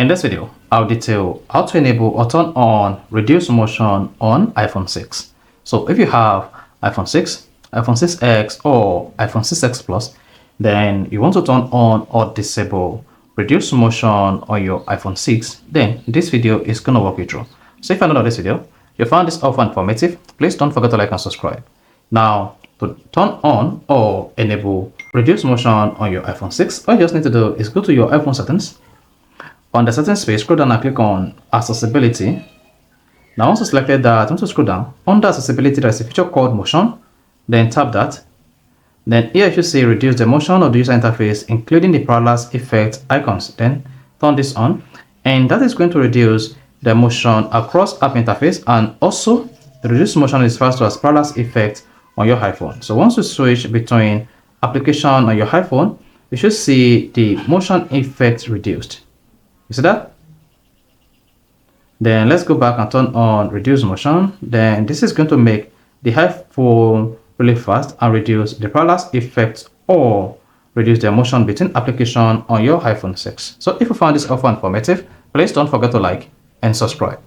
In this video, I'll detail how to enable or turn on reduce motion on iPhone 6. So if you have iPhone 6, iPhone 6X or iPhone 6X Plus, then you want to turn on or disable reduce motion on your iPhone 6, then this video is going to walk you through. So if you're new to this video, you found this helpful and informative, please don't forget to like and subscribe. Now, to turn on or enable reduce motion on your iPhone 6, all you just need to do is go to your iPhone settings. On the settings page, scroll down and click on accessibility. Now once you selected that, want to scroll down. Under accessibility, there's a feature called motion. Then tap that. Then here you should say reduce the motion of the user interface, including the parallax effect icons. Then turn this on, and that is going to reduce the motion across app interface, and also the reduce motion is referred to as parallax effect on your iPhone. So once you switch between application on your iPhone, you should see the motion effect reduced. You see that? Then let's go back and turn on reduce motion. Then this is going to make the iPhone really fast and reduce the parallax effect or reduce the motion between application on your iPhone 6. So if you found this helpful and informative, please don't forget to like and subscribe.